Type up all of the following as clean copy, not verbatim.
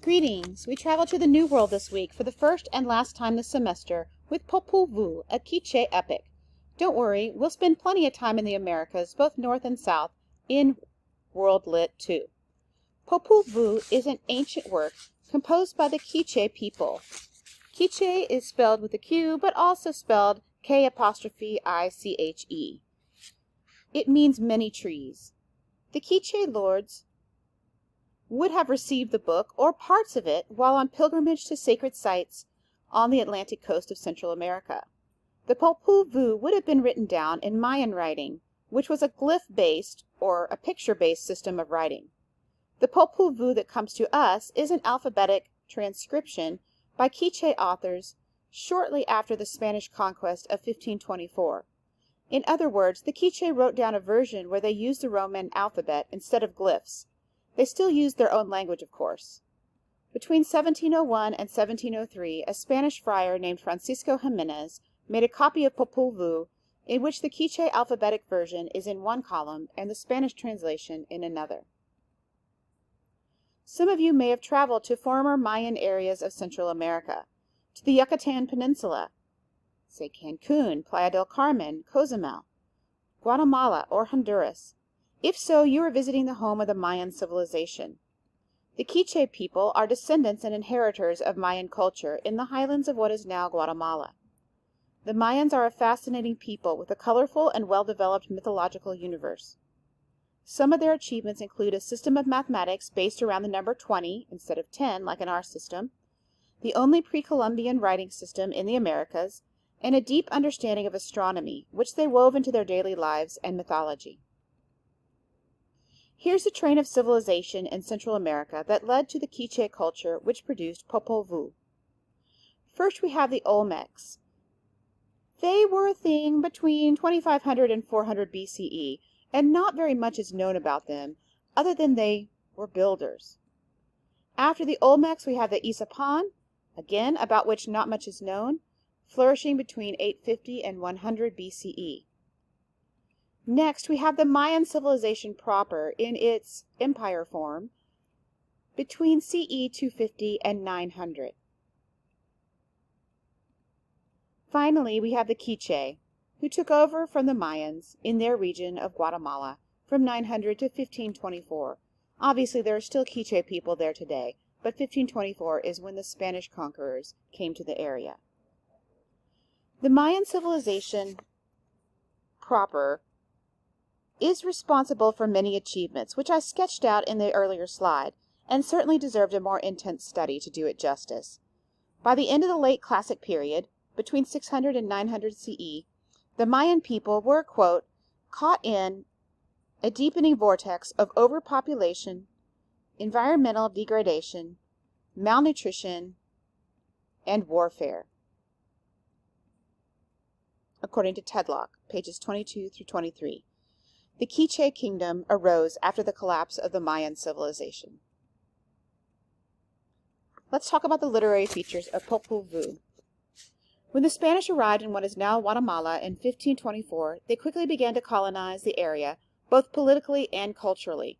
Greetings! We travel to the New World this week for the first and last time this semester with Popol Vuh, a Quiche epic. Don't worry, we'll spend plenty of time in the Americas, both North and South, in World Lit too. Popol Vuh is an ancient work composed by the Quiche people. Quiche is spelled with a Q, but also spelled K''Iche. It means many trees. The Quiche lords would have received the book or parts of it while on pilgrimage to sacred sites on the Atlantic coast of Central America. The Popol Vuh would have been written down in Mayan writing, which was a glyph-based or a picture-based system of writing. The Popol Vuh that comes to us is an alphabetic transcription by Quiche authors shortly after the Spanish conquest of 1524. In other words, the Quiche wrote down a version where they used the Roman alphabet instead of glyphs. They still used their own language, of course. Between 1701 and 1703, a Spanish friar named Francisco Jimenez made a copy of Popol Vuh in which the Quiche alphabetic version is in one column and the Spanish translation in another. Some of you may have traveled to former Mayan areas of Central America, to the Yucatan Peninsula, say Cancun, Playa del Carmen, Cozumel, Guatemala, or Honduras. If so, you are visiting the home of the Mayan civilization. The Quiche people are descendants and inheritors of Mayan culture in the highlands of what is now Guatemala. The Mayans are a fascinating people with a colorful and well-developed mythological universe. Some of their achievements include a system of mathematics based around the number 20 instead of 10 like in our system, the only pre-Columbian writing system in the Americas, and a deep understanding of astronomy, which they wove into their daily lives and mythology. Here's a train of civilization in Central America that led to the Quiche culture which produced Popol Vuh. First we have the Olmecs. They were a thing between 2500 and 400 BCE, and not very much is known about them, other than they were builders. After the Olmecs we have the Isapan, again about which not much is known, flourishing between 850 and 100 BCE. Next, we have the Mayan civilization proper in its empire form between CE 250 and 900. Finally, we have the Quiche, who took over from the Mayans in their region of Guatemala from 900 to 1524. Obviously, there are still Quiche people there today, but 1524 is when the Spanish conquerors came to the area. The Mayan civilization proper is responsible for many achievements, which I sketched out in the earlier slide, and certainly deserved a more intense study to do it justice. By the end of the late Classic period, between 600 and 900 CE, the Mayan people were, quote, caught in a deepening vortex of overpopulation, environmental degradation, malnutrition, and warfare, according to Tedlock, pages 22 through 23. The Quiche kingdom arose after the collapse of the Mayan civilization. Let's talk about the literary features of Popol Vuh. When the Spanish arrived in what is now Guatemala in 1524, they quickly began to colonize the area, both politically and culturally,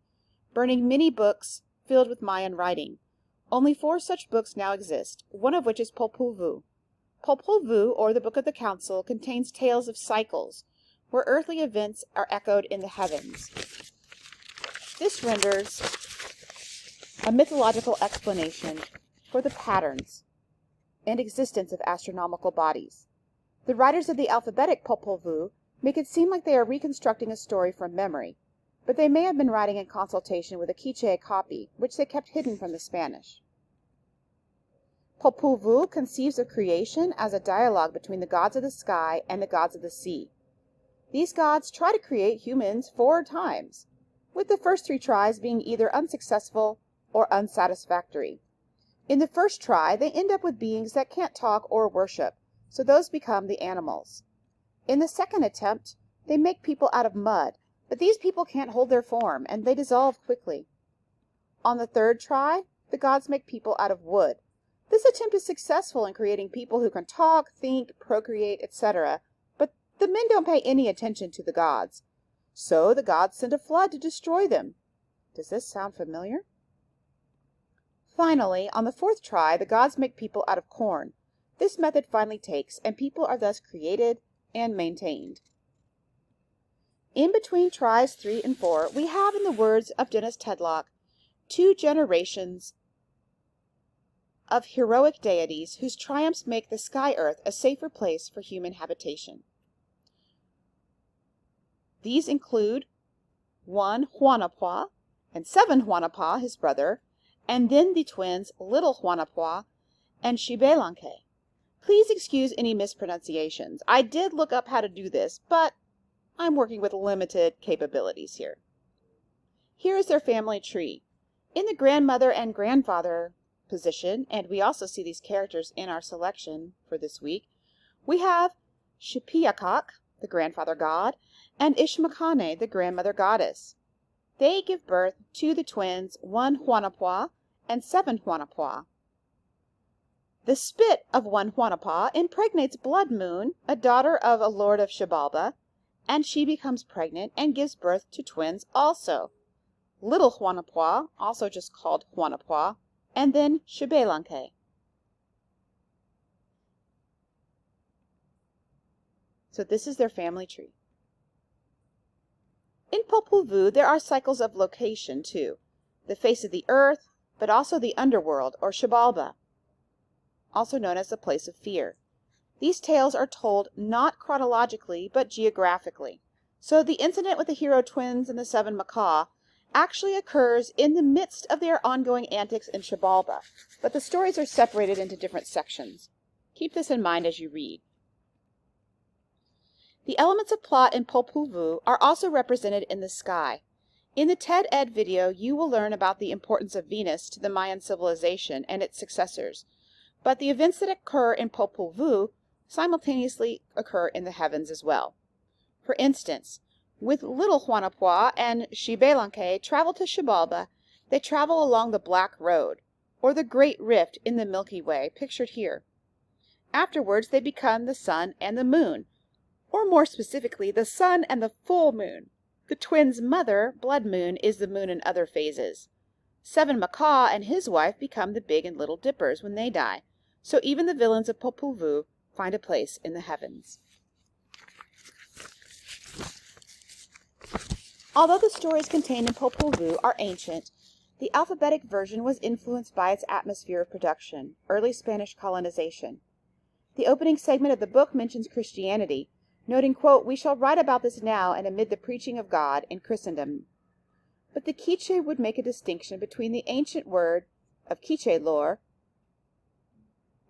burning many books filled with Mayan writing. Only 4 such books now exist, one of which is Popol Vuh. Popol Vuh, or the Book of the Council, contains tales of cycles, where earthly events are echoed in the heavens. This renders a mythological explanation for the patterns and existence of astronomical bodies. The writers of the alphabetic Popol Vuh make it seem like they are reconstructing a story from memory, but they may have been writing in consultation with a Quiche copy, which they kept hidden from the Spanish. Popol Vuh conceives of creation as a dialogue between the gods of the sky and the gods of the sea. These gods try to create humans 4 times, with the first 3 tries being either unsuccessful or unsatisfactory. In the first try, they end up with beings that can't talk or worship, so those become the animals. In the second attempt, they make people out of mud, but these people can't hold their form, and they dissolve quickly. On the third try, the gods make people out of wood. This attempt is successful in creating people who can talk, think, procreate, etc., the men don't pay any attention to the gods, so the gods send a flood to destroy them. Does this sound familiar? Finally, on the fourth try, the gods make people out of corn. This method finally takes, and people are thus created and maintained. In between tries 3 and 4, we have, in the words of Dennis Tedlock, 2 generations of heroic deities whose triumphs make the sky earth a safer place for human habitation. These include 1 Huanapuá and 7 Huanapuá, his brother, and then the twins Little Huanapuá and Xibelanque. Please excuse any mispronunciations. I did look up how to do this, but I'm working with limited capabilities here. Here is their family tree. In the grandmother and grandfather position, and we also see these characters in our selection for this week, we have Xipiacac, the grandfather god, and Ishmacane, the grandmother goddess. They give birth to the twins 1 Huanapuá and 7 Huanapuá. The spit of 1 Huanapuá impregnates Blood Moon, a daughter of a lord of Xibalba, and she becomes pregnant and gives birth to twins also, Little Huanapuá, also just called Huanapuá, and then Xibelanque. So this is their family tree. In Popol Vuh, there are cycles of location too. The face of the earth, but also the underworld, or Xibalba, also known as the place of fear. These tales are told not chronologically, but geographically. So the incident with the hero twins and the 7 macaw actually occurs in the midst of their ongoing antics in Xibalba, but the stories are separated into different sections. Keep this in mind as you read. The elements of plot in Popol Vuh are also represented in the sky. In the TED Ed video, you will learn about the importance of Venus to the Mayan civilization and its successors, but the events that occur in Popol Vuh simultaneously occur in the heavens as well. For instance, with Little Huanapuá and Xibelanque travel to Xibalba, they travel along the Black Road, or the Great Rift in the Milky Way, pictured here. Afterwards, they become the sun and the moon, or more specifically, the sun and the full moon. The twins' mother, Blood Moon, is the moon in other phases. 7 Macaw and his wife become the Big and Little Dippers when they die, so even the villains of Popol Vuh find a place in the heavens. Although the stories contained in Popol Vuh are ancient, the alphabetic version was influenced by its atmosphere of production, early Spanish colonization. The opening segment of the book mentions Christianity, noting, quote, "We shall write about this now and amid the preaching of God in Christendom." But the Quiche would make a distinction between the ancient word of Quiche lore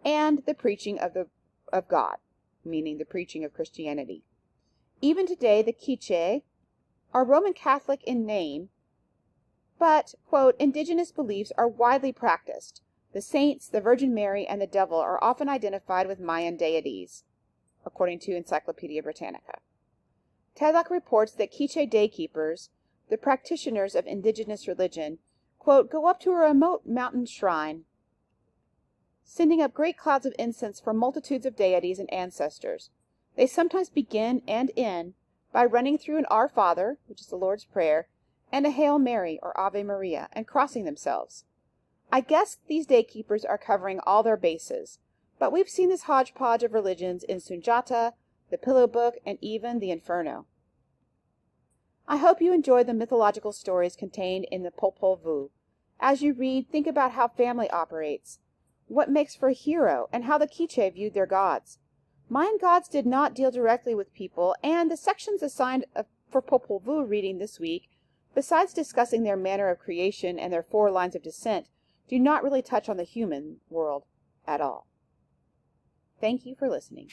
and the preaching of God, meaning the preaching of Christianity. Even today, the Quiche are Roman Catholic in name, but, quote, "indigenous beliefs are widely practiced. The saints, the Virgin Mary, and the devil are often identified with Mayan deities," according to Encyclopedia Britannica. Tedlock reports that Quiche daykeepers, the practitioners of indigenous religion, quote, "go up to a remote mountain shrine, sending up great clouds of incense for multitudes of deities and ancestors. They sometimes begin and end by running through an Our Father, which is the Lord's Prayer, and a Hail Mary or Ave Maria, and crossing themselves. I guess these daykeepers are covering all their bases, but we've seen this hodgepodge of religions in Sunjata, the Pillow Book, and even the Inferno." I hope you enjoy the mythological stories contained in the Popol Vuh. As you read, think about how family operates, what makes for a hero, and how the Quiche viewed their gods. Mayan gods did not deal directly with people, and the sections assigned for Popol Vuh reading this week, besides discussing their manner of creation and their 4 lines of descent, do not really touch on the human world at all. Thank you for listening.